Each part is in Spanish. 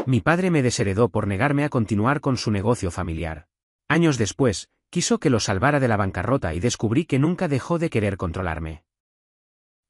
Mi padre me desheredó por negarme a continuar con su negocio familiar. Años después, quiso que lo salvara de la bancarrota y descubrí que nunca dejó de querer controlarme.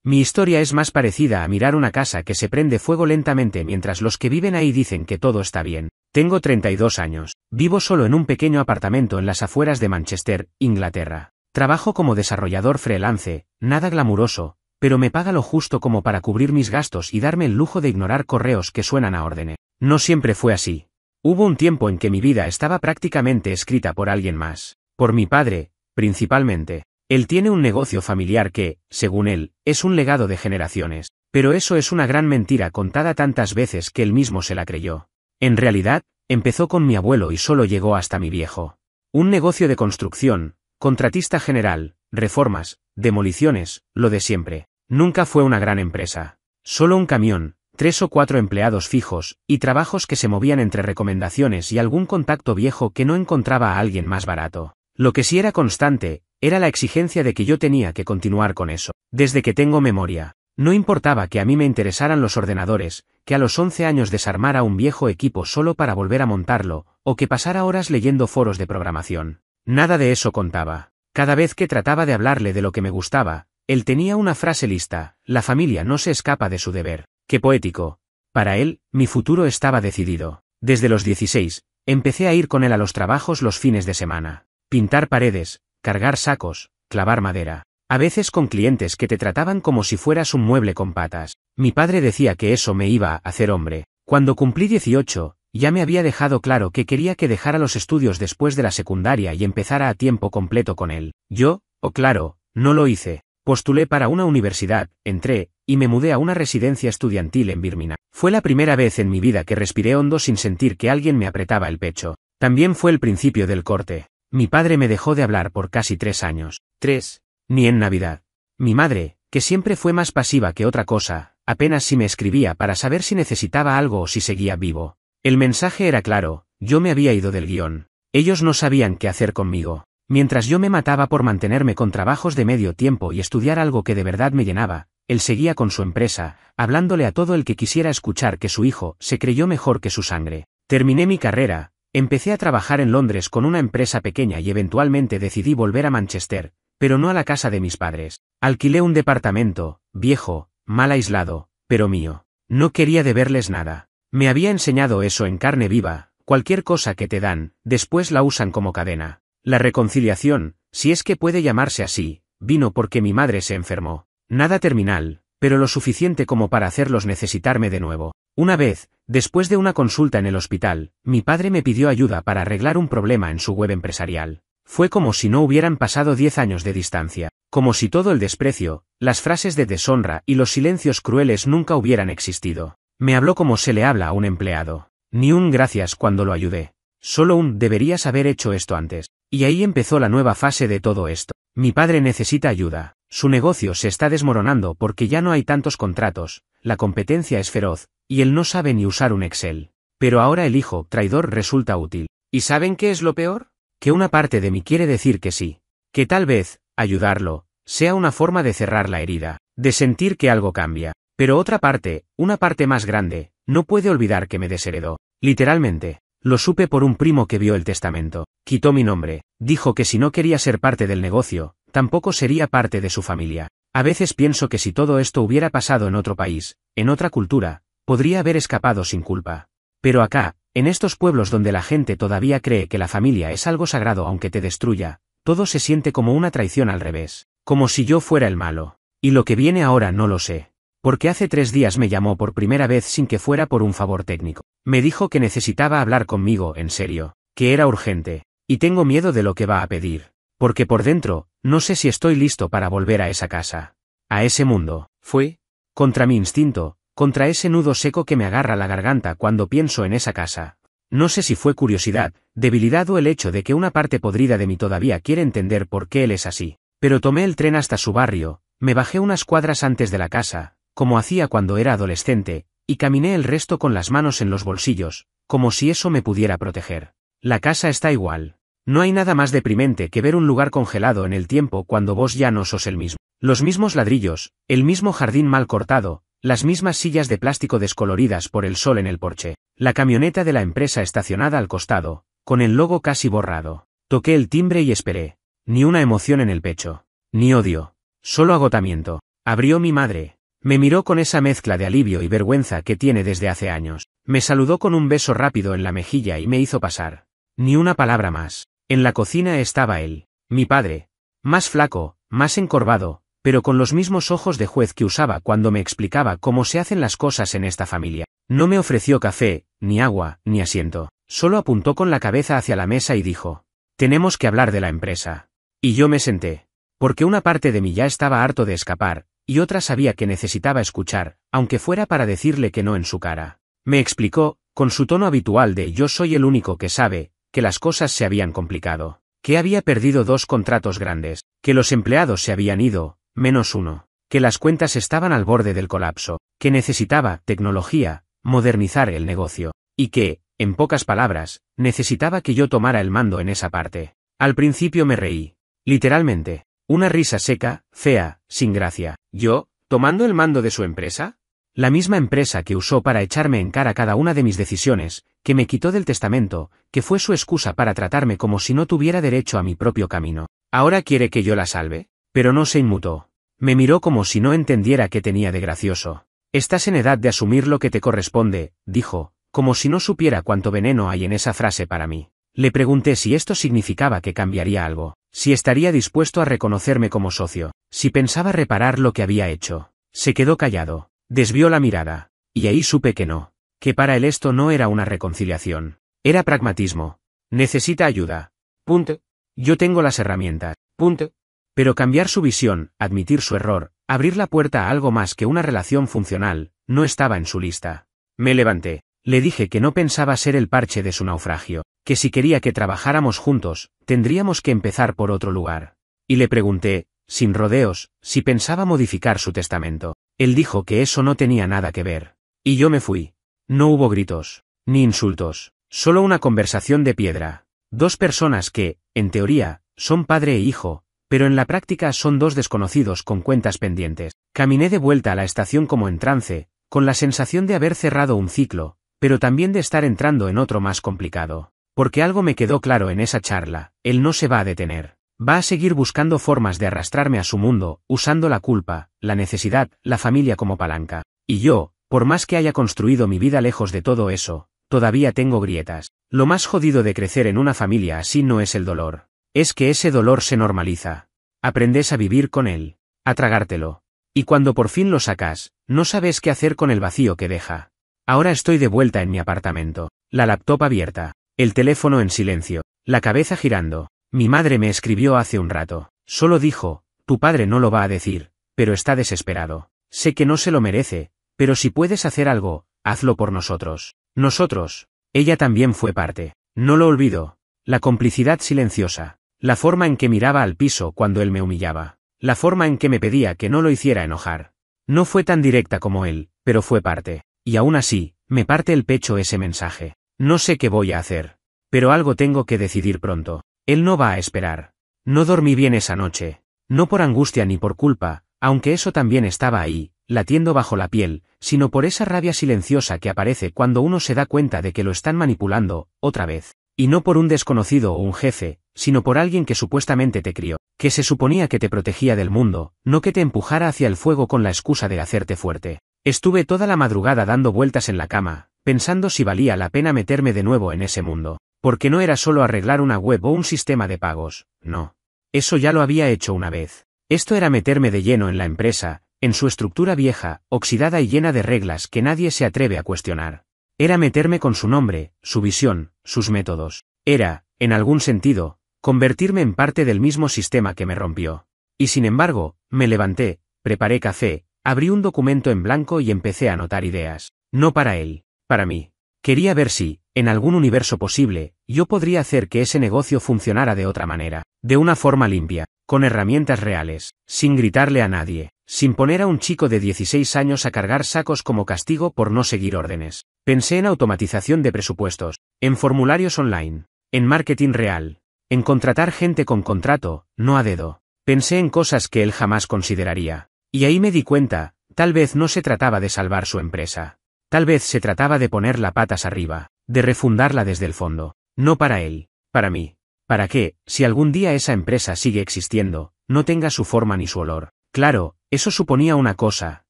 Mi historia es más parecida a mirar una casa que se prende fuego lentamente mientras los que viven ahí dicen que todo está bien. Tengo 32 años, vivo solo en un pequeño apartamento en las afueras de Manchester, Inglaterra. Trabajo como desarrollador freelance, nada glamuroso, pero me paga lo justo como para cubrir mis gastos y darme el lujo de ignorar correos que suenan a órdenes. No siempre fue así. Hubo un tiempo en que mi vida estaba prácticamente escrita por alguien más. Por mi padre, principalmente. Él tiene un negocio familiar que, según él, es un legado de generaciones. Pero eso es una gran mentira contada tantas veces que él mismo se la creyó. En realidad, empezó con mi abuelo y solo llegó hasta mi viejo. Un negocio de construcción, contratista general, reformas, demoliciones, lo de siempre. Nunca fue una gran empresa. Solo un camión, 3 o 4 empleados fijos, y trabajos que se movían entre recomendaciones y algún contacto viejo que no encontraba a alguien más barato. Lo que sí era constante, era la exigencia de que yo tenía que continuar con eso. Desde que tengo memoria. No importaba que a mí me interesaran los ordenadores, que a los 11 años desarmara un viejo equipo solo para volver a montarlo, o que pasara horas leyendo foros de programación. Nada de eso contaba. Cada vez que trataba de hablarle de lo que me gustaba, él tenía una frase lista: la familia no se escapa de su deber. ¡Qué poético! Para él, mi futuro estaba decidido. Desde los 16, empecé a ir con él a los trabajos los fines de semana. Pintar paredes, cargar sacos, clavar madera. A veces con clientes que te trataban como si fueras un mueble con patas. Mi padre decía que eso me iba a hacer hombre. Cuando cumplí 18, ya me había dejado claro que quería que dejara los estudios después de la secundaria y empezara a tiempo completo con él. Yo, claro, no lo hice. Postulé para una universidad, entré, y me mudé a una residencia estudiantil en Birmingham. Fue la primera vez en mi vida que respiré hondo sin sentir que alguien me apretaba el pecho. También fue el principio del corte. Mi padre me dejó de hablar por casi 3 años. 3. Ni en Navidad. Mi madre, que siempre fue más pasiva que otra cosa, apenas si me escribía para saber si necesitaba algo o si seguía vivo. El mensaje era claro: yo me había ido del guión. Ellos no sabían qué hacer conmigo. Mientras yo me mataba por mantenerme con trabajos de medio tiempo y estudiar algo que de verdad me llenaba, él seguía con su empresa, hablándole a todo el que quisiera escuchar que su hijo se creyó mejor que su sangre. Terminé mi carrera, empecé a trabajar en Londres con una empresa pequeña y eventualmente decidí volver a Manchester, pero no a la casa de mis padres. Alquilé un departamento, viejo, mal aislado, pero mío. No quería deberles nada. Me había enseñado eso en carne viva: cualquier cosa que te dan, después la usan como cadena. La reconciliación, si es que puede llamarse así, vino porque mi madre se enfermó. Nada terminal, pero lo suficiente como para hacerlos necesitarme de nuevo. Una vez, después de una consulta en el hospital, mi padre me pidió ayuda para arreglar un problema en su web empresarial. Fue como si no hubieran pasado 10 años de distancia, como si todo el desprecio, las frases de deshonra y los silencios crueles nunca hubieran existido. Me habló como se le habla a un empleado. Ni un gracias cuando lo ayudé. Solo un deberías haber hecho esto antes. Y ahí empezó la nueva fase de todo esto. Mi padre necesita ayuda. Su negocio se está desmoronando porque ya no hay tantos contratos, la competencia es feroz, y él no sabe ni usar un Excel. Pero ahora el hijo traidor resulta útil. ¿Y saben qué es lo peor? Que una parte de mí quiere decir que sí. Que tal vez, ayudarlo, sea una forma de cerrar la herida, de sentir que algo cambia. Pero otra parte, una parte más grande, no puede olvidar que me desheredó. Literalmente. Lo supe por un primo que vio el testamento. Quitó mi nombre. Dijo que si no quería ser parte del negocio, tampoco sería parte de su familia. A veces pienso que si todo esto hubiera pasado en otro país, en otra cultura, podría haber escapado sin culpa. Pero acá, en estos pueblos donde la gente todavía cree que la familia es algo sagrado aunque te destruya, todo se siente como una traición al revés. Como si yo fuera el malo. Y lo que viene ahora no lo sé. Porque hace 3 días me llamó por primera vez sin que fuera por un favor técnico. Me dijo que necesitaba hablar conmigo en serio, que era urgente, y tengo miedo de lo que va a pedir. Porque por dentro, no sé si estoy listo para volver a esa casa. A ese mundo. Fue contra mi instinto, contra ese nudo seco que me agarra la garganta cuando pienso en esa casa. No sé si fue curiosidad, debilidad o el hecho de que una parte podrida de mí todavía quiere entender por qué él es así. Pero tomé el tren hasta su barrio, me bajé unas cuadras antes de la casa, como hacía cuando era adolescente, y caminé el resto con las manos en los bolsillos, como si eso me pudiera proteger. La casa está igual. No hay nada más deprimente que ver un lugar congelado en el tiempo cuando vos ya no sos el mismo. Los mismos ladrillos, el mismo jardín mal cortado, las mismas sillas de plástico descoloridas por el sol en el porche, la camioneta de la empresa estacionada al costado, con el logo casi borrado. Toqué el timbre y esperé. Ni una emoción en el pecho. Ni odio. Solo agotamiento. Abrió mi madre. Me miró con esa mezcla de alivio y vergüenza que tiene desde hace años. Me saludó con un beso rápido en la mejilla y me hizo pasar. Ni una palabra más. En la cocina estaba él, mi padre. Más flaco, más encorvado, pero con los mismos ojos de juez que usaba cuando me explicaba cómo se hacen las cosas en esta familia. No me ofreció café, ni agua, ni asiento. Solo apuntó con la cabeza hacia la mesa y dijo: «Tenemos que hablar de la empresa». Y yo me senté. Porque una parte de mí ya estaba harto de escapar, y otra sabía que necesitaba escuchar, aunque fuera para decirle que no en su cara. Me explicó, con su tono habitual de «yo soy el único que sabe», que las cosas se habían complicado, que había perdido 2 contratos grandes, que los empleados se habían ido, menos uno, que las cuentas estaban al borde del colapso, que necesitaba tecnología, modernizar el negocio, y que, en pocas palabras, necesitaba que yo tomara el mando en esa parte. Al principio me reí. Literalmente. Una risa seca, fea, sin gracia. ¿Yo, tomando el mando de su empresa? La misma empresa que usó para echarme en cara cada una de mis decisiones, que me quitó del testamento, que fue su excusa para tratarme como si no tuviera derecho a mi propio camino. ¿Ahora quiere que yo la salve? Pero no se inmutó. Me miró como si no entendiera qué tenía de gracioso. «Estás en edad de asumir lo que te corresponde», dijo, como si no supiera cuánto veneno hay en esa frase para mí. Le pregunté si esto significaba que cambiaría algo, si estaría dispuesto a reconocerme como socio, si pensaba reparar lo que había hecho. Se quedó callado, desvió la mirada, y ahí supe que no, que para él esto no era una reconciliación, era pragmatismo. Necesita ayuda. Punto. Yo tengo las herramientas. Punto. Pero cambiar su visión, admitir su error, abrir la puerta a algo más que una relación funcional, no estaba en su lista. Me levanté. Le dije que no pensaba ser el parche de su naufragio, que si quería que trabajáramos juntos, tendríamos que empezar por otro lugar. Y le pregunté, sin rodeos, si pensaba modificar su testamento. Él dijo que eso no tenía nada que ver. Y yo me fui. No hubo gritos, ni insultos, solo una conversación de piedra. 2 personas que, en teoría, son padre e hijo, pero en la práctica son 2 desconocidos con cuentas pendientes. Caminé de vuelta a la estación como en trance, con la sensación de haber cerrado un ciclo, pero también de estar entrando en otro más complicado. Porque algo me quedó claro en esa charla: él no se va a detener. Va a seguir buscando formas de arrastrarme a su mundo, usando la culpa, la necesidad, la familia como palanca. Y yo, por más que haya construido mi vida lejos de todo eso, todavía tengo grietas. Lo más jodido de crecer en una familia así no es el dolor. Es que ese dolor se normaliza. Aprendes a vivir con él, a tragártelo. Y cuando por fin lo sacas, no sabes qué hacer con el vacío que deja. Ahora estoy de vuelta en mi apartamento, la laptop abierta, el teléfono en silencio, la cabeza girando. Mi madre me escribió hace un rato. Solo dijo: «Tu padre no lo va a decir, pero está desesperado. Sé que no se lo merece, pero si puedes hacer algo, hazlo por nosotros». Nosotros. Ella también fue parte. No lo olvido. La complicidad silenciosa. La forma en que miraba al piso cuando él me humillaba. La forma en que me pedía que no lo hiciera enojar. No fue tan directa como él, pero fue parte. Y aún así, me parte el pecho ese mensaje. No sé qué voy a hacer. Pero algo tengo que decidir pronto. Él no va a esperar. No dormí bien esa noche. No por angustia ni por culpa, aunque eso también estaba ahí, latiendo bajo la piel, sino por esa rabia silenciosa que aparece cuando uno se da cuenta de que lo están manipulando, otra vez. Y no por un desconocido o un jefe, sino por alguien que supuestamente te crió, que se suponía que te protegía del mundo, no que te empujara hacia el fuego con la excusa de hacerte fuerte. Estuve toda la madrugada dando vueltas en la cama, pensando si valía la pena meterme de nuevo en ese mundo, porque no era solo arreglar una web o un sistema de pagos, no. Eso ya lo había hecho una vez. Esto era meterme de lleno en la empresa, en su estructura vieja, oxidada y llena de reglas que nadie se atreve a cuestionar. Era meterme con su nombre, su visión, sus métodos. Era, en algún sentido, convertirme en parte del mismo sistema que me rompió. Y sin embargo, me levanté, preparé café, abrí un documento en blanco y empecé a anotar ideas. No para él, para mí. Quería ver si, en algún universo posible, yo podría hacer que ese negocio funcionara de otra manera, de una forma limpia, con herramientas reales, sin gritarle a nadie, sin poner a un chico de 16 años a cargar sacos como castigo por no seguir órdenes. Pensé en automatización de presupuestos, en formularios online, en marketing real, en contratar gente con contrato, no a dedo. Pensé en cosas que él jamás consideraría. Y ahí me di cuenta, Tal vez no se trataba de salvar su empresa. Tal vez se trataba de ponerla patas arriba, de refundarla desde el fondo. No para él, para mí. Para que, si algún día esa empresa sigue existiendo, no tenga su forma ni su olor. Claro, eso suponía una cosa,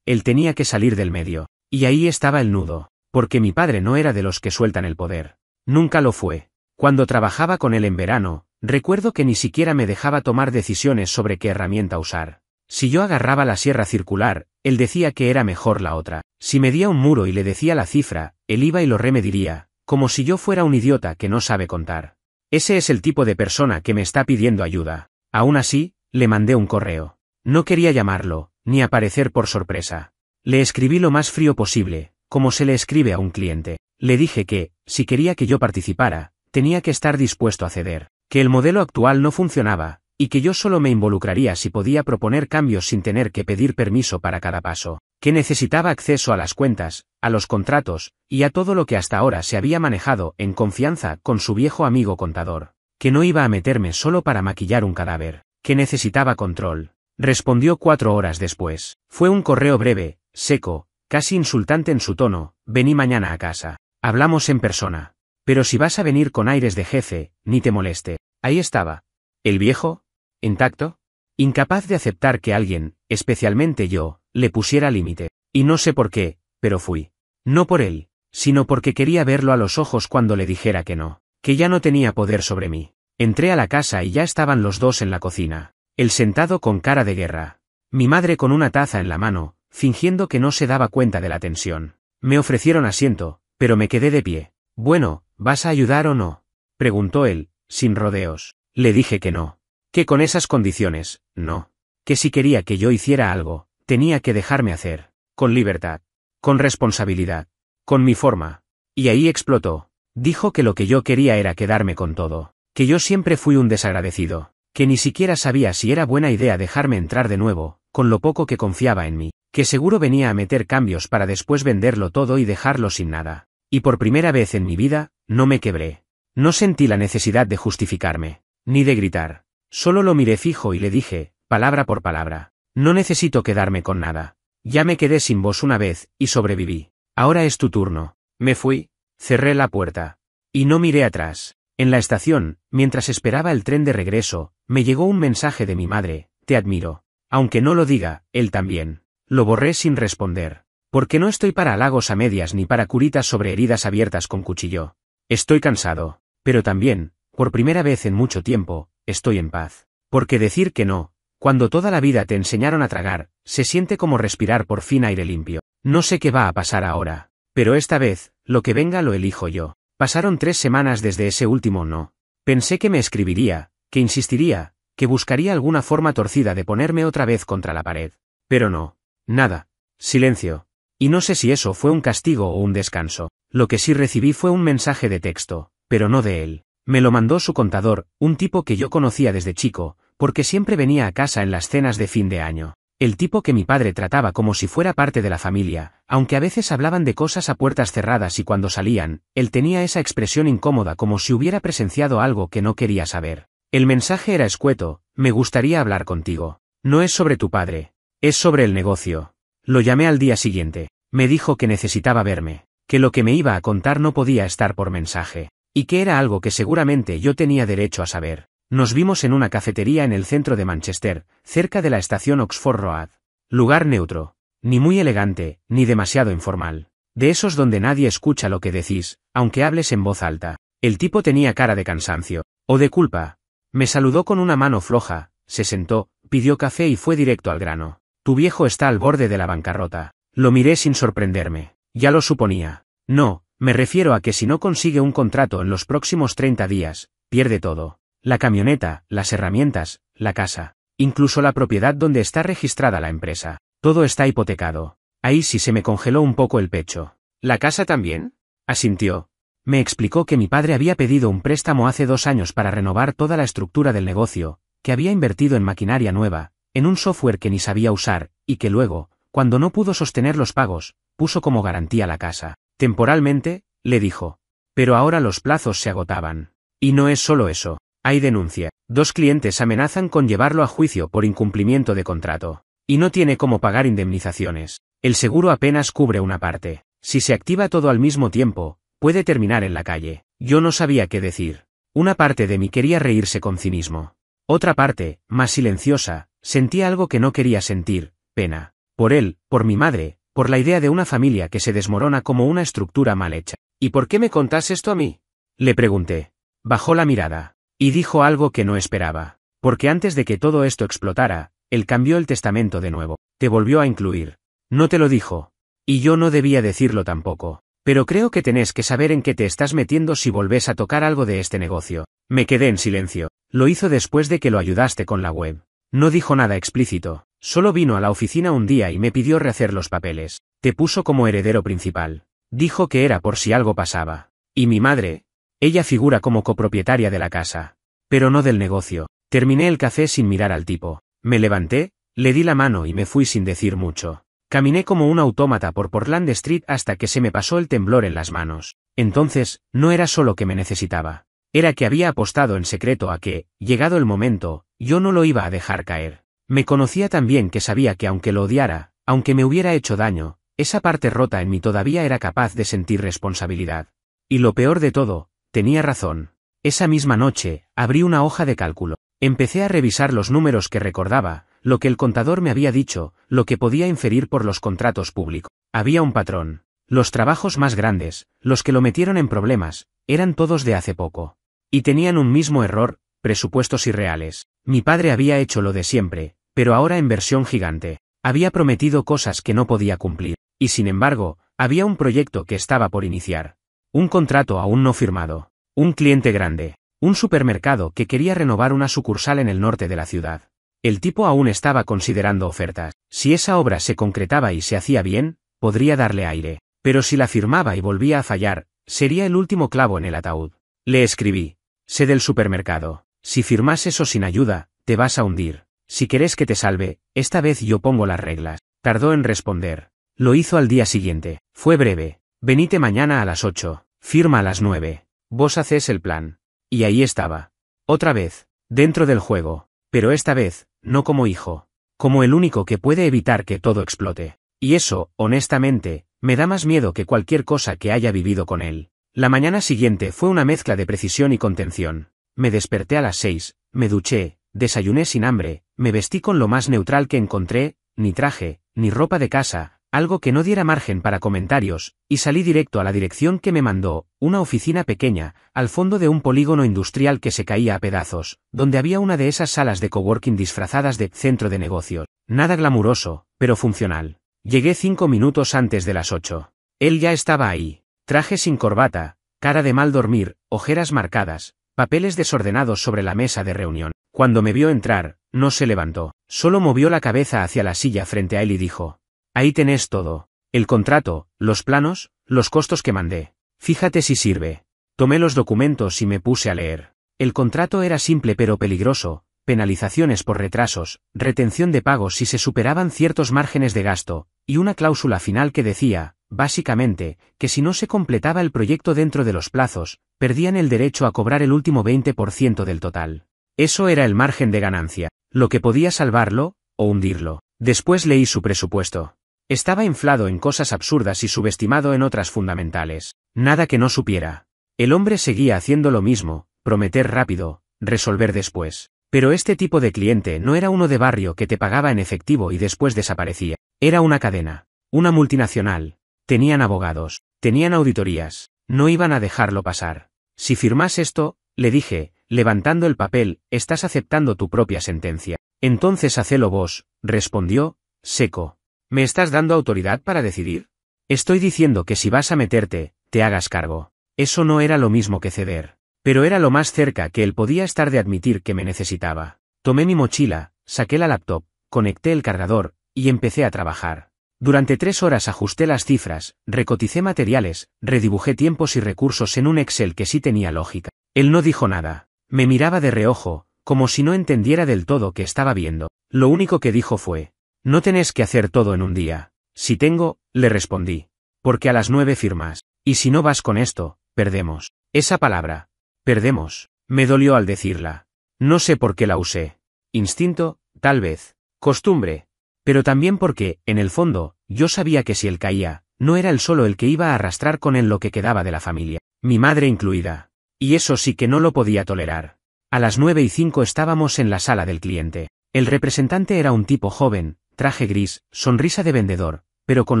él tenía que salir del medio. Y ahí estaba el nudo, porque mi padre no era de los que sueltan el poder. Nunca lo fue. Cuando trabajaba con él en verano, recuerdo que ni siquiera me dejaba tomar decisiones sobre qué herramienta usar. Si yo agarraba la sierra circular, él decía que era mejor la otra. Si medía un muro y le decía la cifra, él iba y lo remediría, como si yo fuera un idiota que no sabe contar. Ese es el tipo de persona que me está pidiendo ayuda. Aún así, le mandé un correo. No quería llamarlo, ni aparecer por sorpresa. Le escribí lo más frío posible, como se le escribe a un cliente. Le dije que, si quería que yo participara, tenía que estar dispuesto a ceder, que el modelo actual no funcionaba, y que yo solo me involucraría si podía proponer cambios sin tener que pedir permiso para cada paso, que necesitaba acceso a las cuentas, a los contratos, y a todo lo que hasta ahora se había manejado en confianza con su viejo amigo contador, que no iba a meterme solo para maquillar un cadáver, que necesitaba control. Respondió 4 horas después. Fue un correo breve, seco, casi insultante en su tono: vení mañana a casa. Hablamos en persona. Pero si vas a venir con aires de jefe, ni te moleste. Ahí estaba. ¿El viejo? ¿Intacto? Incapaz de aceptar que alguien, especialmente yo, le pusiera límite. Y no sé por qué, pero fui. No por él, sino porque quería verlo a los ojos cuando le dijera que no, que ya no tenía poder sobre mí. Entré a la casa y ya estaban los dos en la cocina. Él sentado con cara de guerra. Mi madre con una taza en la mano, fingiendo que no se daba cuenta de la tensión. Me ofrecieron asiento, pero me quedé de pie. Bueno, ¿vas a ayudar o no?, preguntó él, sin rodeos. Le dije que no. Que con esas condiciones, no. Que si quería que yo hiciera algo, tenía que dejarme hacer. Con libertad. Con responsabilidad. Con mi forma. Y ahí explotó. Dijo que lo que yo quería era quedarme con todo. Que yo siempre fui un desagradecido. Que ni siquiera sabía si era buena idea dejarme entrar de nuevo, con lo poco que confiaba en mí. Que seguro venía a meter cambios para después venderlo todo y dejarlo sin nada. Y por primera vez en mi vida, no me quebré. No sentí la necesidad de justificarme, ni de gritar. Solo lo miré fijo y le dije, palabra por palabra: no necesito quedarme con nada. Ya me quedé sin vos una vez, y sobreviví. Ahora es tu turno. Me fui, cerré la puerta. Y no miré atrás. En la estación, mientras esperaba el tren de regreso, me llegó un mensaje de mi madre: te admiro. Aunque no lo diga, él también. Lo borré sin responder. Porque no estoy para halagos a medias ni para curitas sobre heridas abiertas con cuchillo. Estoy cansado. Pero también, por primera vez en mucho tiempo, estoy en paz. Porque decir que no, cuando toda la vida te enseñaron a tragar, se siente como respirar por fin aire limpio. No sé qué va a pasar ahora. Pero esta vez, lo que venga lo elijo yo. Pasaron 3 semanas desde ese último no. Pensé que me escribiría, que insistiría, que buscaría alguna forma torcida de ponerme otra vez contra la pared. Pero no. Nada. Silencio. Y no sé si eso fue un castigo o un descanso. Lo que sí recibí fue un mensaje de texto, pero no de él. Me lo mandó su contador, un tipo que yo conocía desde chico, porque siempre venía a casa en las cenas de fin de año. El tipo que mi padre trataba como si fuera parte de la familia, aunque a veces hablaban de cosas a puertas cerradas y cuando salían, él tenía esa expresión incómoda como si hubiera presenciado algo que no quería saber. El mensaje era escueto: me gustaría hablar contigo. No es sobre tu padre. Es sobre el negocio. Lo llamé al día siguiente. Me dijo que necesitaba verme, que lo que me iba a contar no podía estar por mensaje, y que era algo que seguramente yo tenía derecho a saber. Nos vimos en una cafetería en el centro de Manchester, cerca de la estación Oxford Road. Lugar neutro. Ni muy elegante, ni demasiado informal. De esos donde nadie escucha lo que decís, aunque hables en voz alta. El tipo tenía cara de cansancio, o de culpa. Me saludó con una mano floja, se sentó, pidió café y fue directo al grano. Tu viejo está al borde de la bancarrota. Lo miré sin sorprenderme. Ya lo suponía. No, me refiero a que si no consigue un contrato en los próximos 30 días, pierde todo. La camioneta, las herramientas, la casa, incluso la propiedad donde está registrada la empresa. Todo está hipotecado. Ahí sí se me congeló un poco el pecho. ¿La casa también?, asintió. Me explicó que mi padre había pedido un préstamo hace 2 años para renovar toda la estructura del negocio, que había invertido en maquinaria nueva, en un software que ni sabía usar, y que luego, cuando no pudo sostener los pagos, puso como garantía la casa. Temporalmente, le dijo. Pero ahora los plazos se agotaban. Y no es solo eso. Hay denuncia. 2 clientes amenazan con llevarlo a juicio por incumplimiento de contrato. Y no tiene cómo pagar indemnizaciones. El seguro apenas cubre una parte. Si se activa todo al mismo tiempo, puede terminar en la calle. Yo no sabía qué decir. Una parte de mí quería reírse con cinismo. Otra parte, más silenciosa, sentía algo que no quería sentir, pena. Por él, por mi madre, por la idea de una familia que se desmorona como una estructura mal hecha. ¿Y por qué me contás esto a mí? Le pregunté. Bajó la mirada. Y dijo algo que no esperaba. Porque antes de que todo esto explotara, él cambió el testamento de nuevo. Te volvió a incluir. No te lo dijo. Y yo no debía decirlo tampoco. Pero creo que tenés que saber en qué te estás metiendo si volvés a tocar algo de este negocio. Me quedé en silencio. Lo hizo después de que lo ayudaste con la web. No dijo nada explícito. Solo vino a la oficina un día y me pidió rehacer los papeles. Te puso como heredero principal. Dijo que era por si algo pasaba. ¿Y mi madre? Ella figura como copropietaria de la casa. Pero no del negocio. Terminé el café sin mirar al tipo. Me levanté, le di la mano y me fui sin decir mucho. Caminé como un autómata por Portland Street hasta que se me pasó el temblor en las manos. Entonces, no era solo que me necesitaba. Era que había apostado en secreto a que, llegado el momento, yo no lo iba a dejar caer. Me conocía tan bien que sabía que aunque lo odiara, aunque me hubiera hecho daño, esa parte rota en mí todavía era capaz de sentir responsabilidad. Y lo peor de todo, tenía razón. Esa misma noche, abrí una hoja de cálculo. Empecé a revisar los números que recordaba, lo que el contador me había dicho, lo que podía inferir por los contratos públicos. Había un patrón. Los trabajos más grandes, los que lo metieron en problemas, eran todos de hace poco. Y tenían un mismo error, presupuestos irreales. Mi padre había hecho lo de siempre, pero ahora en versión gigante. Había prometido cosas que no podía cumplir. Y sin embargo, había un proyecto que estaba por iniciar. Un contrato aún no firmado. Un cliente grande. Un supermercado que quería renovar una sucursal en el norte de la ciudad. El tipo aún estaba considerando ofertas. Si esa obra se concretaba y se hacía bien, podría darle aire. Pero si la firmaba y volvía a fallar, sería el último clavo en el ataúd. Le escribí. Sé del supermercado. Si firmas eso sin ayuda, te vas a hundir. Si querés que te salve, esta vez yo pongo las reglas. Tardó en responder. Lo hizo al día siguiente. Fue breve. Venite mañana a las 8. Firma a las 9. Vos hacés el plan. Y ahí estaba. Otra vez. Dentro del juego. Pero esta vez, no como hijo. Como el único que puede evitar que todo explote. Y eso, honestamente, me da más miedo que cualquier cosa que haya vivido con él. La mañana siguiente fue una mezcla de precisión y contención. Me desperté a las 6, me duché, desayuné sin hambre, me vestí con lo más neutral que encontré, ni traje, ni ropa de casa, algo que no diera margen para comentarios, y salí directo a la dirección que me mandó, una oficina pequeña, al fondo de un polígono industrial que se caía a pedazos, donde había una de esas salas de coworking disfrazadas de centro de negocios. Nada glamuroso, pero funcional. Llegué 5 minutos antes de las 8. Él ya estaba ahí. Traje sin corbata, cara de mal dormir, ojeras marcadas, papeles desordenados sobre la mesa de reunión. Cuando me vio entrar, no se levantó, solo movió la cabeza hacia la silla frente a él y dijo: ahí tenés todo. El contrato, los planos, los costos que mandé. Fíjate si sirve. Tomé los documentos y me puse a leer. El contrato era simple pero peligroso: penalizaciones por retrasos, retención de pagos si se superaban ciertos márgenes de gasto, y una cláusula final que decía, básicamente, que si no se completaba el proyecto dentro de los plazos, perdían el derecho a cobrar el último 20% del total. Eso era el margen de ganancia, lo que podía salvarlo, o hundirlo. Después leí su presupuesto. Estaba inflado en cosas absurdas y subestimado en otras fundamentales. Nada que no supiera. El hombre seguía haciendo lo mismo: prometer rápido, resolver después. Pero este tipo de cliente no era uno de barrio que te pagaba en efectivo y después desaparecía. Era una cadena. Una multinacional. Tenían abogados. Tenían auditorías. No iban a dejarlo pasar. Si firmas esto, le dije, levantando el papel, estás aceptando tu propia sentencia. Entonces hacelo vos, respondió, seco. ¿Me estás dando autoridad para decidir? Estoy diciendo que si vas a meterte, te hagas cargo. Eso no era lo mismo que ceder. Pero era lo más cerca que él podía estar de admitir que me necesitaba. Tomé mi mochila, saqué la laptop, conecté el cargador, y empecé a trabajar. Durante 3 horas ajusté las cifras, recoticé materiales, redibujé tiempos y recursos en un Excel que sí tenía lógica. Él no dijo nada. Me miraba de reojo, como si no entendiera del todo qué estaba viendo. Lo único que dijo fue: no tenés que hacer todo en un día. Si tengo, le respondí. Porque a las 9 firmas. Y si no vas con esto, perdemos. Esa palabra. Perdemos. Me dolió al decirla. No sé por qué la usé. Instinto, tal vez. Costumbre. Pero también porque, en el fondo, yo sabía que si él caía, no era él solo el que iba a arrastrar con él lo que quedaba de la familia, mi madre incluida. Y eso sí que no lo podía tolerar. A las 9:05 estábamos en la sala del cliente. El representante era un tipo joven, traje gris, sonrisa de vendedor, pero con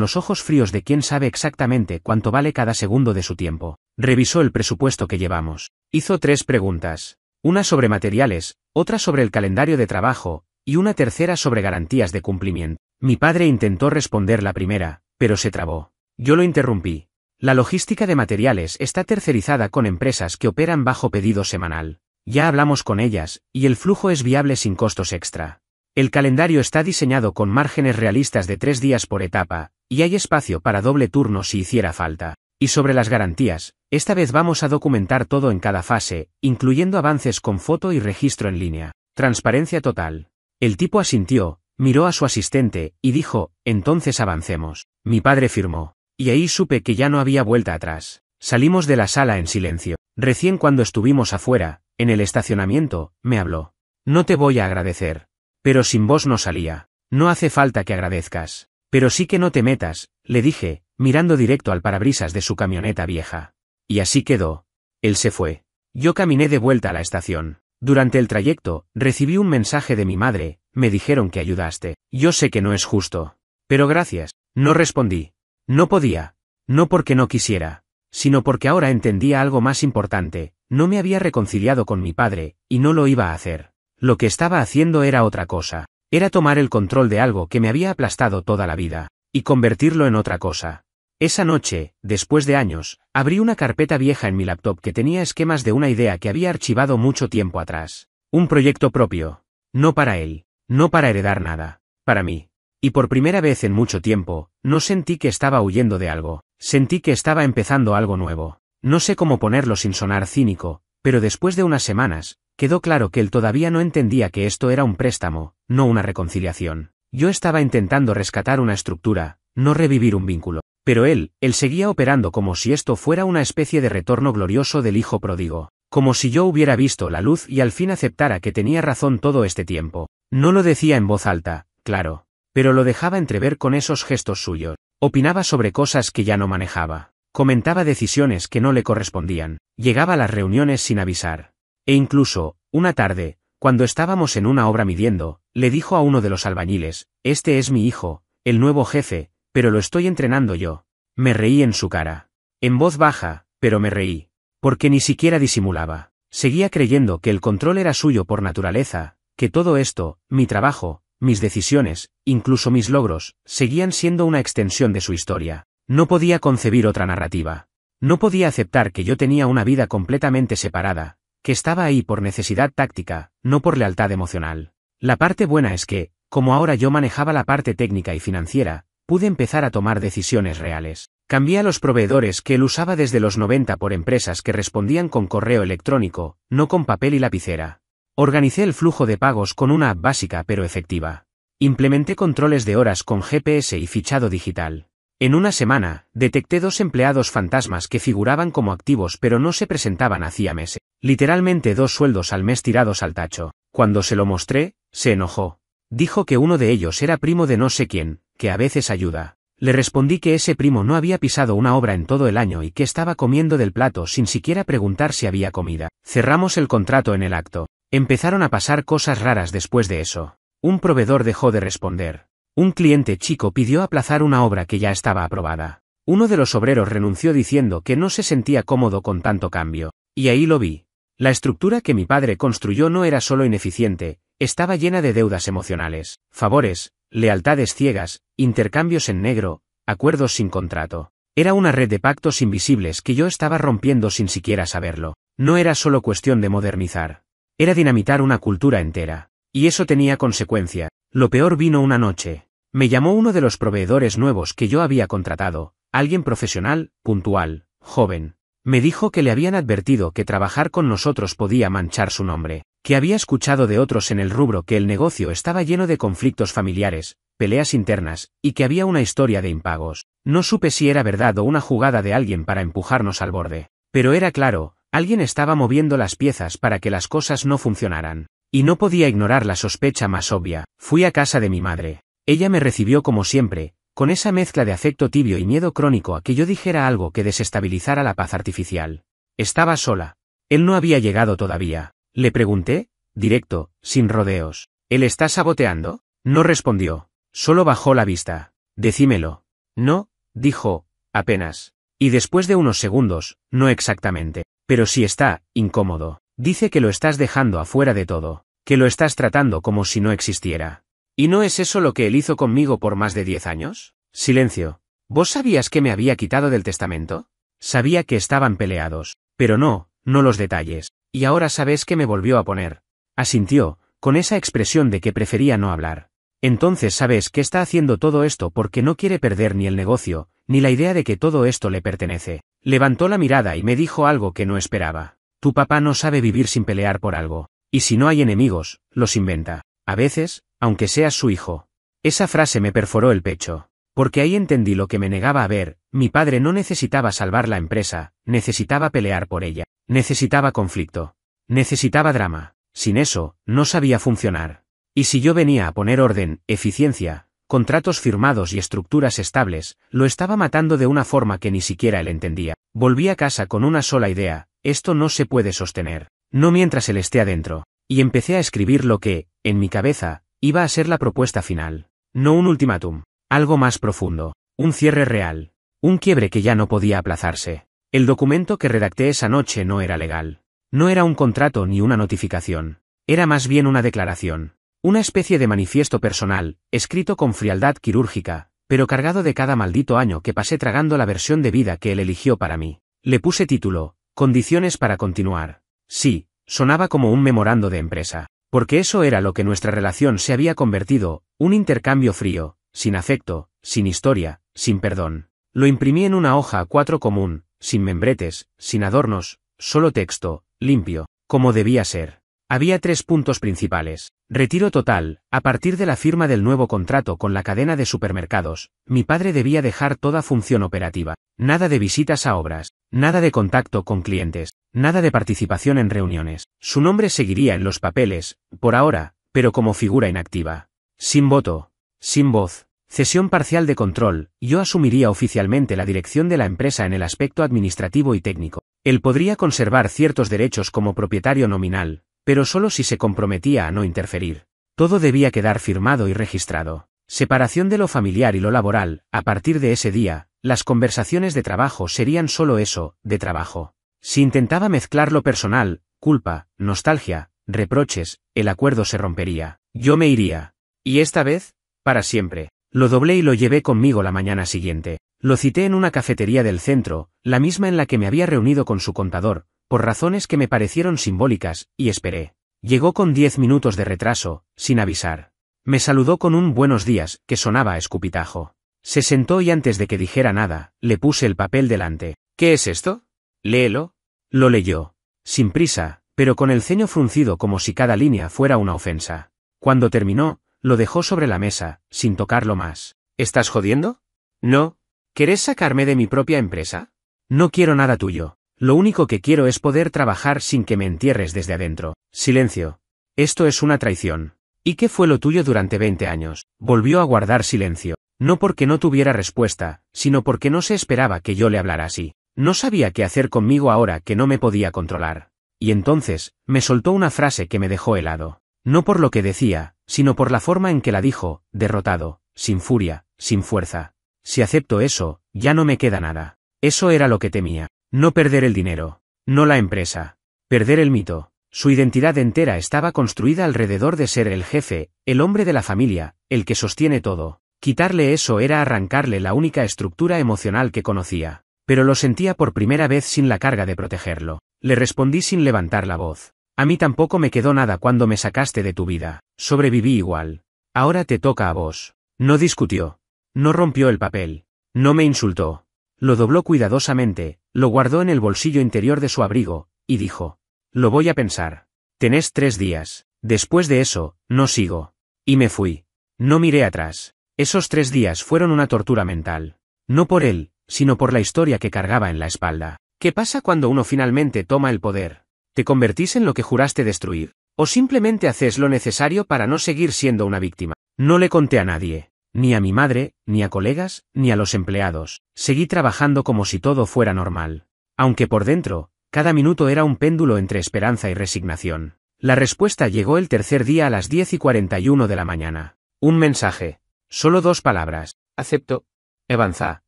los ojos fríos de quien sabe exactamente cuánto vale cada segundo de su tiempo. Revisó el presupuesto que llevamos. Hizo 3 preguntas. Una sobre materiales, otra sobre el calendario de trabajo, y una tercera sobre garantías de cumplimiento. Mi padre intentó responder la primera, pero se trabó. Yo lo interrumpí. La logística de materiales está tercerizada con empresas que operan bajo pedido semanal. Ya hablamos con ellas, y el flujo es viable sin costos extra. El calendario está diseñado con márgenes realistas de 3 días por etapa, y hay espacio para doble turno si hiciera falta. Y sobre las garantías, esta vez vamos a documentar todo en cada fase, incluyendo avances con foto y registro en línea. Transparencia total. El tipo asintió, miró a su asistente, y dijo, entonces avancemos. Mi padre firmó. Y ahí supe que ya no había vuelta atrás. Salimos de la sala en silencio. Recién cuando estuvimos afuera, en el estacionamiento, me habló. No te voy a agradecer. Pero sin vos no salía. No hace falta que agradezcas. Pero sí que no te metas, le dije, mirando directo al parabrisas de su camioneta vieja. Y así quedó. Él se fue. Yo caminé de vuelta a la estación. Durante el trayecto, recibí un mensaje de mi madre, me dijeron que ayudaste. Yo sé que no es justo. Pero gracias. No respondí. No podía. No porque no quisiera, sino porque ahora entendía algo más importante, no me había reconciliado con mi padre, y no lo iba a hacer. Lo que estaba haciendo era otra cosa. Era tomar el control de algo que me había aplastado toda la vida, y convertirlo en otra cosa. Esa noche, después de años, abrí una carpeta vieja en mi laptop que tenía esquemas de una idea que había archivado mucho tiempo atrás. Un proyecto propio. No para él. No para heredar nada. Para mí. Y por primera vez en mucho tiempo, no sentí que estaba huyendo de algo. Sentí que estaba empezando algo nuevo. No sé cómo ponerlo sin sonar cínico, pero después de unas semanas, quedó claro que él todavía no entendía que esto era un préstamo, no una reconciliación. Yo estaba intentando rescatar una estructura, no revivir un vínculo. Pero él seguía operando como si esto fuera una especie de retorno glorioso del hijo pródigo. Como si yo hubiera visto la luz y al fin aceptara que tenía razón todo este tiempo. No lo decía en voz alta, claro. Pero lo dejaba entrever con esos gestos suyos. Opinaba sobre cosas que ya no manejaba. Comentaba decisiones que no le correspondían. Llegaba a las reuniones sin avisar. E incluso, una tarde, cuando estábamos en una obra midiendo, le dijo a uno de los albañiles, este es mi hijo, el nuevo jefe, pero lo estoy entrenando yo. Me reí en su cara. En voz baja, pero me reí. Porque ni siquiera disimulaba. Seguía creyendo que el control era suyo por naturaleza, que todo esto, mi trabajo, mis decisiones, incluso mis logros, seguían siendo una extensión de su historia. No podía concebir otra narrativa. No podía aceptar que yo tenía una vida completamente separada, que estaba ahí por necesidad táctica, no por lealtad emocional. La parte buena es que, como ahora yo manejaba la parte técnica y financiera, pude empezar a tomar decisiones reales. Cambié a los proveedores que él usaba desde los 90 por empresas que respondían con correo electrónico, no con papel y lapicera. Organicé el flujo de pagos con una app básica pero efectiva. Implementé controles de horas con GPS y fichado digital. En una semana, detecté 2 empleados fantasmas que figuraban como activos pero no se presentaban hacía meses. Literalmente 2 sueldos al mes tirados al tacho. Cuando se lo mostré, se enojó. Dijo que uno de ellos era primo de no sé quién, que a veces ayuda. Le respondí que ese primo no había pisado una obra en todo el año y que estaba comiendo del plato sin siquiera preguntar si había comida. Cerramos el contrato en el acto. Empezaron a pasar cosas raras después de eso. Un proveedor dejó de responder. Un cliente chico pidió aplazar una obra que ya estaba aprobada. Uno de los obreros renunció diciendo que no se sentía cómodo con tanto cambio. Y ahí lo vi. La estructura que mi padre construyó no era solo ineficiente, estaba llena de deudas emocionales, favores, lealtades ciegas, intercambios en negro, acuerdos sin contrato. Era una red de pactos invisibles que yo estaba rompiendo sin siquiera saberlo. No era solo cuestión de modernizar. Era dinamitar una cultura entera. Y eso tenía consecuencia. Lo peor vino una noche. Me llamó uno de los proveedores nuevos que yo había contratado, alguien profesional, puntual, joven. Me dijo que le habían advertido que trabajar con nosotros podía manchar su nombre, que había escuchado de otros en el rubro que el negocio estaba lleno de conflictos familiares, peleas internas, y que había una historia de impagos. No supe si era verdad o una jugada de alguien para empujarnos al borde. Pero era claro, alguien estaba moviendo las piezas para que las cosas no funcionaran. Y no podía ignorar la sospecha más obvia. Fui a casa de mi madre. Ella me recibió como siempre, con esa mezcla de afecto tibio y miedo crónico a que yo dijera algo que desestabilizara la paz artificial. Estaba sola. Él no había llegado todavía. Le pregunté, directo, sin rodeos. ¿Él está saboteando? No respondió. Solo bajó la vista. Decímelo. No, dijo, apenas. Y después de unos segundos, no exactamente. Pero sí está, incómodo. Dice que lo estás dejando afuera de todo. Que lo estás tratando como si no existiera. ¿Y no es eso lo que él hizo conmigo por más de 10 años? Silencio. ¿Vos sabías que me había quitado del testamento? Sabía que estaban peleados, pero no los detalles. Y ahora sabes que me volvió a poner. Asintió, con esa expresión de que prefería no hablar. Entonces sabes que está haciendo todo esto porque no quiere perder ni el negocio, ni la idea de que todo esto le pertenece. Levantó la mirada y me dijo algo que no esperaba. Tu papá no sabe vivir sin pelear por algo. Y si no hay enemigos, los inventa. A veces, aunque seas su hijo. Esa frase me perforó el pecho. Porque ahí entendí lo que me negaba a ver. Mi padre no necesitaba salvar la empresa, necesitaba pelear por ella. Necesitaba conflicto. Necesitaba drama. Sin eso, no sabía funcionar. Y si yo venía a poner orden, eficiencia, contratos firmados y estructuras estables, lo estaba matando de una forma que ni siquiera él entendía. Volví a casa con una sola idea: esto no se puede sostener. No mientras él esté adentro. Y empecé a escribir lo que, en mi cabeza, iba a ser la propuesta final. No un ultimátum. Algo más profundo. Un cierre real. Un quiebre que ya no podía aplazarse. El documento que redacté esa noche no era legal. No era un contrato ni una notificación. Era más bien una declaración. Una especie de manifiesto personal, escrito con frialdad quirúrgica, pero cargado de cada maldito año que pasé tragando la versión de vida que él eligió para mí. Le puse título: Condiciones para continuar. Sí, sonaba como un memorando de empresa. Porque eso era lo que nuestra relación se había convertido, un intercambio frío, sin afecto, sin historia, sin perdón. Lo imprimí en una hoja A4 común, sin membretes, sin adornos, solo texto, limpio, como debía ser. Había 3 puntos principales. Retiro total. A partir de la firma del nuevo contrato con la cadena de supermercados, mi padre debía dejar toda función operativa. Nada de visitas a obras, nada de contacto con clientes, nada de participación en reuniones. Su nombre seguiría en los papeles, por ahora, pero como figura inactiva. Sin voto, sin voz. Cesión parcial de control. Yo asumiría oficialmente la dirección de la empresa en el aspecto administrativo y técnico. Él podría conservar ciertos derechos como propietario nominal, pero solo si se comprometía a no interferir. Todo debía quedar firmado y registrado. Separación de lo familiar y lo laboral. A partir de ese día, las conversaciones de trabajo serían solo eso, de trabajo. Si intentaba mezclar lo personal, culpa, nostalgia, reproches, el acuerdo se rompería. Yo me iría. Y esta vez, para siempre. Lo doblé y lo llevé conmigo la mañana siguiente. Lo cité en una cafetería del centro, la misma en la que me había reunido con su contador, por razones que me parecieron simbólicas, y esperé. Llegó con 10 minutos de retraso, sin avisar. Me saludó con un buenos días, que sonaba a escupitajo. Se sentó y antes de que dijera nada, le puse el papel delante. ¿Qué es esto? Léelo. Lo leyó. Sin prisa, pero con el ceño fruncido como si cada línea fuera una ofensa. Cuando terminó, lo dejó sobre la mesa, sin tocarlo más. ¿Estás jodiendo? No. ¿Querés sacarme de mi propia empresa? No quiero nada tuyo. Lo único que quiero es poder trabajar sin que me entierres desde adentro. Silencio. Esto es una traición. ¿Y qué fue lo tuyo durante 20 años? Volvió a guardar silencio. No porque no tuviera respuesta, sino porque no se esperaba que yo le hablara así. No sabía qué hacer conmigo ahora que no me podía controlar. Y entonces, me soltó una frase que me dejó helado. No por lo que decía, sino por la forma en que la dijo, derrotado, sin furia, sin fuerza. Si acepto eso, ya no me queda nada. Eso era lo que temía. No perder el dinero. No la empresa. Perder el mito. Su identidad entera estaba construida alrededor de ser el jefe, el hombre de la familia, el que sostiene todo. Quitarle eso era arrancarle la única estructura emocional que conocía. Pero lo sentía por primera vez sin la carga de protegerlo. Le respondí sin levantar la voz. A mí tampoco me quedó nada cuando me sacaste de tu vida. Sobreviví igual. Ahora te toca a vos. No discutió. No rompió el papel. No me insultó. Lo dobló cuidadosamente, lo guardó en el bolsillo interior de su abrigo, y dijo: Lo voy a pensar. Tenés 3 días. Después de eso, no sigo. Y me fui. No miré atrás. Esos 3 días fueron una tortura mental. No por él, sino por la historia que cargaba en la espalda. ¿Qué pasa cuando uno finalmente toma el poder? ¿Te convertís en lo que juraste destruir? ¿O simplemente haces lo necesario para no seguir siendo una víctima? No le conté a nadie. ni a mi madre, ni a colegas, ni a los empleados. Seguí trabajando como si todo fuera normal. Aunque por dentro, cada minuto era un péndulo entre esperanza y resignación. La respuesta llegó el tercer día a las 10:41 de la mañana. Un mensaje. Solo 2 palabras. Acepto. Evanza.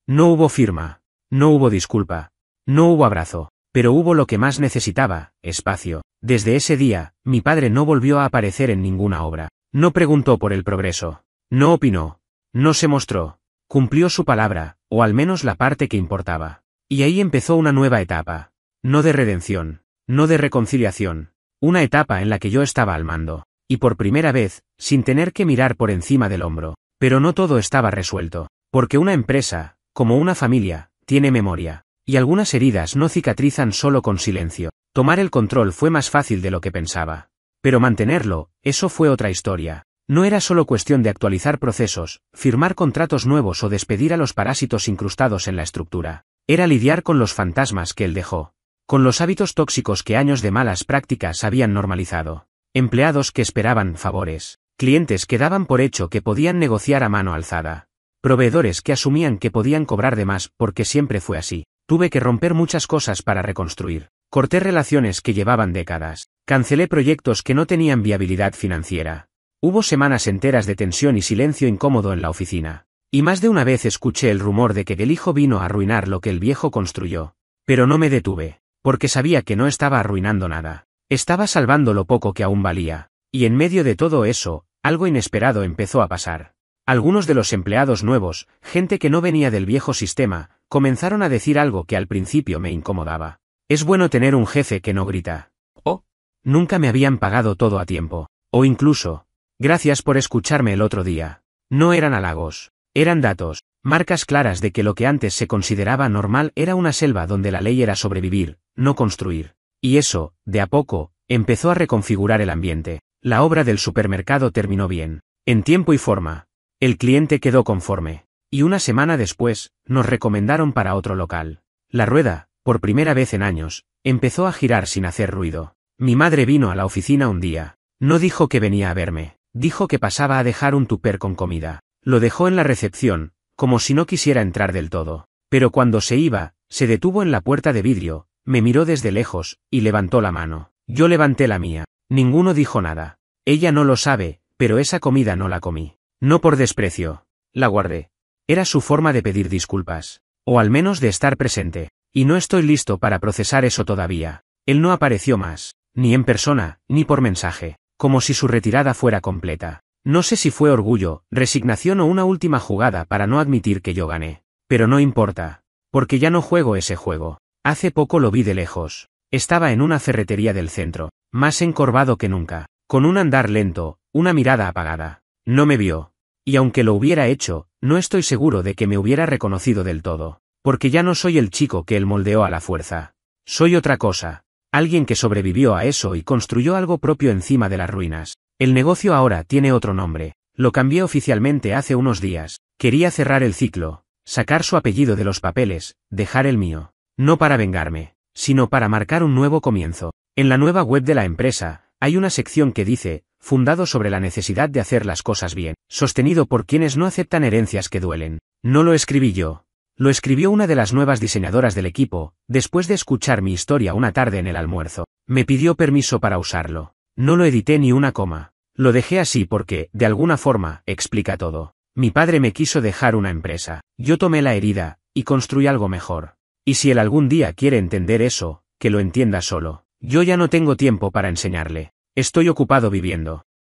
No hubo firma. No hubo disculpa. No hubo abrazo. Pero hubo lo que más necesitaba, espacio. Desde ese día, mi padre no volvió a aparecer en ninguna obra. No preguntó por el progreso. No opinó. No se mostró. Cumplió su palabra, o al menos la parte que importaba. Y ahí empezó una nueva etapa. No de redención. No de reconciliación. Una etapa en la que yo estaba al mando. Y por primera vez, sin tener que mirar por encima del hombro. Pero no todo estaba resuelto. Porque una empresa, como una familia, tiene memoria. Y algunas heridas no cicatrizan solo con silencio. Tomar el control fue más fácil de lo que pensaba. Pero mantenerlo, eso fue otra historia. No era solo cuestión de actualizar procesos, firmar contratos nuevos o despedir a los parásitos incrustados en la estructura. Era lidiar con los fantasmas que él dejó. Con los hábitos tóxicos que años de malas prácticas habían normalizado. Empleados que esperaban favores. Clientes que daban por hecho que podían negociar a mano alzada. Proveedores que asumían que podían cobrar de más porque siempre fue así. Tuve que romper muchas cosas para reconstruir. Corté relaciones que llevaban décadas. Cancelé proyectos que no tenían viabilidad financiera. Hubo semanas enteras de tensión y silencio incómodo en la oficina. Y más de una vez escuché el rumor de que el hijo vino a arruinar lo que el viejo construyó. Pero no me detuve, porque sabía que no estaba arruinando nada. Estaba salvando lo poco que aún valía. Y en medio de todo eso, algo inesperado empezó a pasar. Algunos de los empleados nuevos, gente que no venía del viejo sistema, comenzaron a decir algo que al principio me incomodaba. Es bueno tener un jefe que no grita. O nunca me habían pagado todo a tiempo. O incluso, gracias por escucharme el otro día. No eran halagos. Eran datos, marcas claras de que lo que antes se consideraba normal era una selva donde la ley era sobrevivir, no construir. Y eso, de a poco, empezó a reconfigurar el ambiente. La obra del supermercado terminó bien. En tiempo y forma. El cliente quedó conforme. Y una semana después, nos recomendaron para otro local. La rueda, por primera vez en años, empezó a girar sin hacer ruido. Mi madre vino a la oficina un día. No dijo que venía a verme. Dijo que pasaba a dejar un tupper con comida. Lo dejó en la recepción, como si no quisiera entrar del todo. Pero cuando se iba, se detuvo en la puerta de vidrio, me miró desde lejos, y levantó la mano. Yo levanté la mía. Ninguno dijo nada. Ella no lo sabe, pero esa comida no la comí. No por desprecio. La guardé. Era su forma de pedir disculpas. O al menos de estar presente. Y no estoy listo para procesar eso todavía. Él no apareció más. Ni en persona, ni por mensaje. Como si su retirada fuera completa. No sé si fue orgullo, resignación o una última jugada para no admitir que yo gané. Pero no importa. Porque ya no juego ese juego. Hace poco lo vi de lejos. Estaba en una ferretería del centro. Más encorvado que nunca. Con un andar lento, una mirada apagada. No me vio. Y aunque lo hubiera hecho, no estoy seguro de que me hubiera reconocido del todo. Porque ya no soy el chico que él moldeó a la fuerza. Soy otra cosa. Alguien que sobrevivió a eso y construyó algo propio encima de las ruinas. El negocio ahora tiene otro nombre. Lo cambié oficialmente hace unos días. Quería cerrar el ciclo. Sacar su apellido de los papeles, dejar el mío. No para vengarme, sino para marcar un nuevo comienzo. En la nueva web de la empresa, hay una sección que dice, fundado sobre la necesidad de hacer las cosas bien, sostenido por quienes no aceptan herencias que duelen. No lo escribí yo. Lo escribió una de las nuevas diseñadoras del equipo, después de escuchar mi historia una tarde en el almuerzo. Me pidió permiso para usarlo. No lo edité ni una coma. Lo dejé así porque, de alguna forma, explica todo. Mi padre me quiso dejar una empresa. Yo tomé la herida, y construí algo mejor. Y si él algún día quiere entender eso, que lo entienda solo. Yo ya no tengo tiempo para enseñarle. Estoy ocupado viviendo.